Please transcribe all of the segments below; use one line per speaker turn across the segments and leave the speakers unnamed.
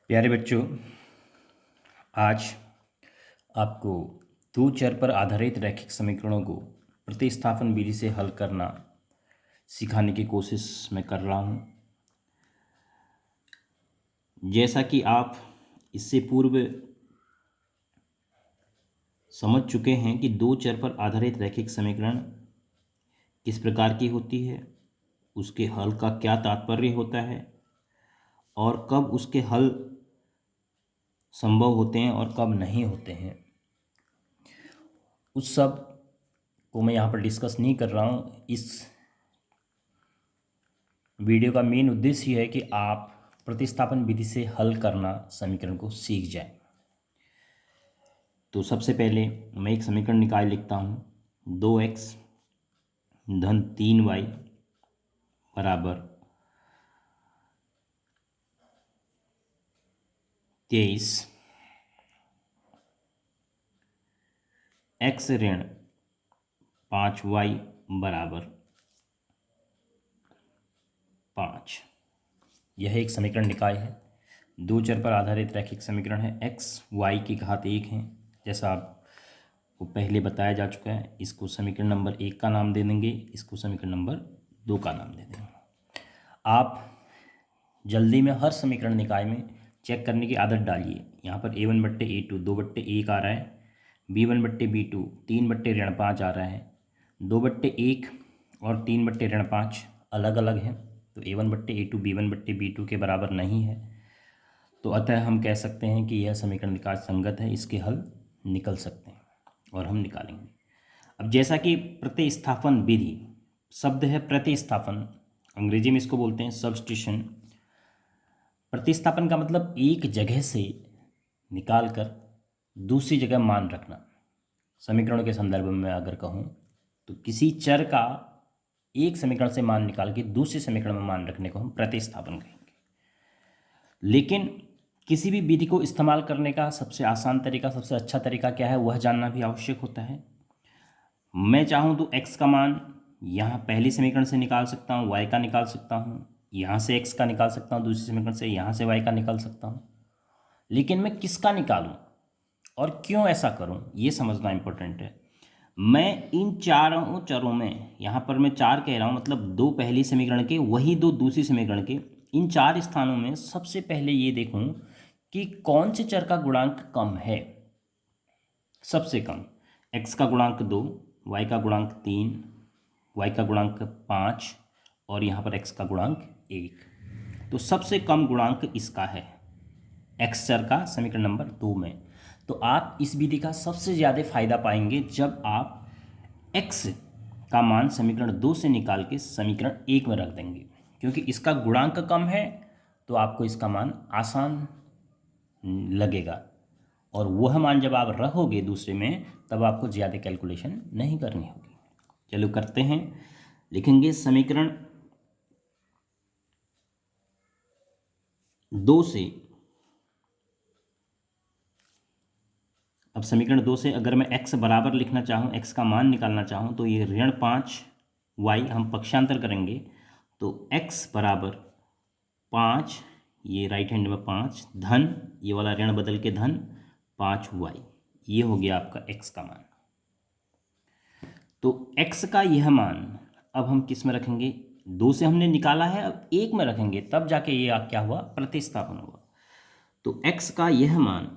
प्यारे बच्चों, आज आपको दो चर पर आधारित रैखिक समीकरणों को प्रतिस्थापन विधि से हल करना सिखाने की कोशिश मैं कर रहा हूँ। जैसा कि आप इससे पूर्व समझ चुके हैं कि दो चर पर आधारित रैखिक समीकरण किस प्रकार की होती है, उसके हल का क्या तात्पर्य होता है और कब उसके हल संभव होते हैं और कब नहीं होते हैं, उस सब को मैं यहाँ पर डिस्कस नहीं कर रहा हूँ। इस वीडियो का मेन उद्देश्य ये है कि आप प्रतिस्थापन विधि से हल करना समीकरण को सीख जाएं। तो सबसे पहले मैं एक समीकरण निकाल लिखता हूँ। 2x धन 3y बराबर 23, x ऋण 5y बराबर 5। यह एक समीकरण निकाय है। दो चर पर आधारित रैखिक समीकरण है। x y की घात 1 है, जैसा आपको पहले बताया जा चुका है। इसको समीकरण नंबर 1 का नाम दे देंगे, इसको समीकरण नंबर 2 का नाम दे देंगे। आप जल्दी में हर समीकरण निकाय में चेक करने की आदत डालिए। यहाँ पर a1/a2 2/1 आ रहा है, b1/b2 3/5 आ रहा है, 2/1 और 3/5 अलग अलग हैं, तो a1/a2 b1/b2 के बराबर नहीं है। तो अतः हम कह सकते हैं कि यह समीकरण निकाय संगत है, इसके हल निकल सकते हैं और हम निकालेंगे। अब जैसा कि प्रतिस्थापन विधि शब्द है, प्रतिस्थापन अंग्रेजी में इसको बोलते हैं सब्स्टिट्यूशन। प्रतिस्थापन का मतलब एक जगह से निकाल कर दूसरी जगह मान रखना। समीकरणों के संदर्भ में अगर कहूँ तो किसी चर का एक समीकरण से मान निकाल के दूसरे समीकरण में मान रखने को हम प्रतिस्थापन कहेंगे। लेकिन किसी भी विधि को इस्तेमाल करने का सबसे आसान तरीका, सबसे अच्छा तरीका क्या है, वह जानना भी आवश्यक होता है। मैं चाहूँ तो x का मान यहाँ पहली समीकरण से निकाल सकता हूँ, y का निकाल सकता हूँ, यहाँ से x का निकाल सकता हूँ, दूसरी समीकरण से यहाँ से y का निकाल सकता हूँ। लेकिन मैं किसका निकालूं और क्यों ऐसा करूं, ये समझना इंपॉर्टेंट है। मैं इन चारों चरों में, यहाँ पर मैं चार कह रहा हूँ, मतलब दो पहली समीकरण के वही दो दूसरी समीकरण के, इन चार स्थानों में सबसे पहले ये देखूं कि कौन से चर का गुणांक कम है। सबसे कम x का गुणांक 2, y का गुणांक 3, y का गुणांक 5 और यहाँ पर x का गुणांक 1। तो सबसे कम गुणांक इसका है x चर का समीकरण नंबर 2 में। तो आप इस विधि का सबसे ज़्यादा फायदा पाएंगे जब आप x का मान समीकरण 2 से निकाल के समीकरण 1 में रख देंगे, क्योंकि इसका गुणांक कम है तो आपको इसका मान आसान लगेगा। और वह मान जब आप रखोगे दूसरे में, तब आपको ज़्यादा कैलकुलेशन नहीं करनी होगी। चलो करते हैं, लिखेंगे समीकरण 2 से। अब समीकरण 2 से अगर मैं x बराबर लिखना चाहूँ, x का मान निकालना चाहूँ, तो ये ऋण 5y हम पक्षांतर करेंगे, तो x बराबर 5, ये राइट हैंड में 5 धन, ये वाला ऋण बदल के धन 5y, ये हो गया आपका x का मान। तो x का यह मान अब हम किस में रखेंगे, 2 से हमने निकाला है, अब 1 में रखेंगे, तब जाके ये क्या हुआ, प्रतिस्थापन हुआ। तो x का यह मान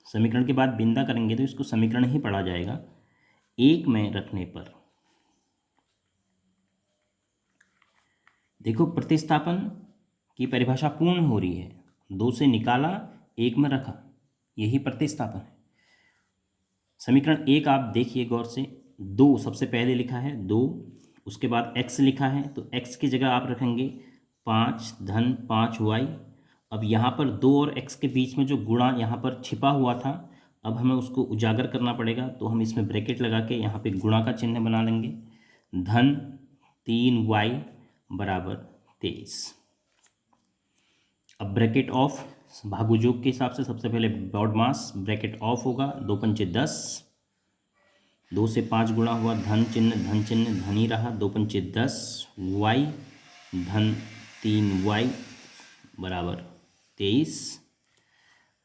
समीकरण के बाद बिंदा करेंगे तो इसको समीकरण ही पढ़ा जाएगा। 1 में रखने पर देखो प्रतिस्थापन की परिभाषा पूर्ण हो रही है। 2 से निकाला, 1 में रखा, यही प्रतिस्थापन है। समीकरण 1 आप देखिए गौर से, 2 सबसे पहले लिखा है 2, उसके बाद x लिखा है, तो x की जगह आप रखेंगे 5 धन 5y। अब यहाँ पर 2 और x के बीच में जो गुणा यहाँ पर छिपा हुआ था, अब हमें उसको उजागर करना पड़ेगा, तो हम इसमें ब्रैकेट लगा के यहाँ पे गुणा का चिन्ह बना लेंगे, धन 3y बराबर 23। अब ब्रैकेट ऑफ, भागुयोग के हिसाब से सबसे पहले ब्रॉड मास ब्रैकेट ऑफ होगा, 2 पंचे 10, 2 से 5 गुणा हुआ, धन चिन्ह धन ही रहा, 2 पंचे 10 वाई धन 3y बराबर 23।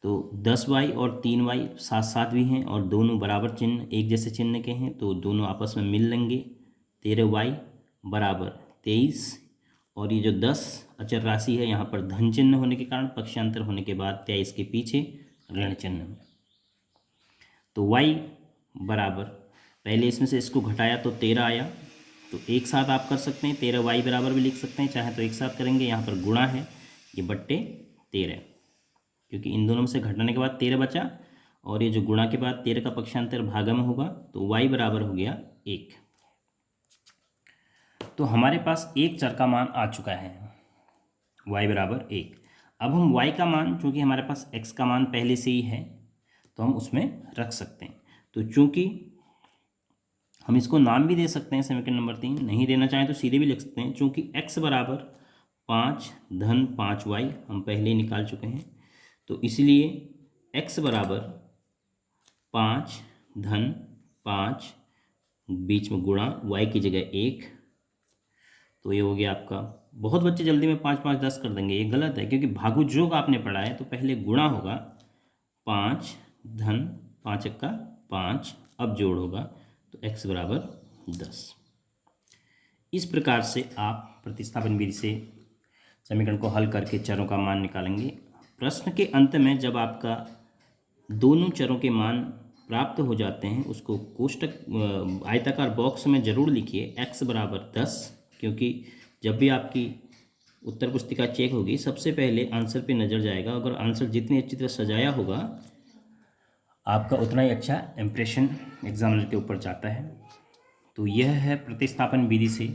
तो 10y और 3y साथ साथ भी हैं और दोनों बराबर चिन्ह एक जैसे चिन्ह के हैं, तो दोनों आपस में मिल लेंगे। 13y बराबर 23 और ये जो 10 अचर राशि है यहाँ पर धन चिन्ह होने के कारण पक्षांतर होने के बाद 23 के पीछे ऋण चिन्ह में, तो y बराबर पहले इसमें से इसको घटाया तो 13 आया, तो एक साथ आप कर सकते हैं 13y बराबर भी लिख सकते हैं, चाहे तो एक साथ करेंगे। यहाँ पर गुणा है ये बट्टे 13, क्योंकि इन दोनों में से घटाने के बाद 13 बचा और ये जो गुणा के बाद 13 का पक्षांतर भागा में होगा, तो y बराबर हो गया 1। तो हमारे पास एक चर का मान आ चुका है y बराबर 1। अब हम y का मान, चूँकि हमारे पास x का मान पहले से ही है तो हम उसमें रख सकते हैं। तो चूँकि हम इसको नाम भी दे सकते हैं समीकरण नंबर 3, नहीं देना चाहें तो सीधे भी लिख सकते हैं। चूँकि x बराबर 5 धन 5y हम पहले ही निकाल चुके हैं, तो इसलिए x बराबर 5 धन 5 बीच में गुणा y की जगह 1, तो ये हो गया आपका। बहुत बच्चे जल्दी में 5 5 10 कर देंगे, ये गलत है, क्योंकि भागु जोग आपने पढ़ा है तो पहले गुणा होगा 5 धन 5 का 5, अब जोड़ होगा, तो x बराबर 10। इस प्रकार से आप प्रतिस्थापन विधि से समीकरण को हल करके चरों का मान निकालेंगे। प्रश्न के अंत में जब आपका दोनों चरों के मान प्राप्त हो जाते हैं, उसको कोष्टक आयताकार बॉक्स में ज़रूर लिखिए x बराबर 10, क्योंकि जब भी आपकी उत्तर पुस्तिका चेक होगी सबसे पहले आंसर पे नज़र जाएगा। अगर आंसर जितनी अच्छी तरह सजाया होगा आपका उतना ही अच्छा इम्प्रेशन एग्जामिनर के ऊपर जाता है। तो यह है प्रतिस्थापन विधि से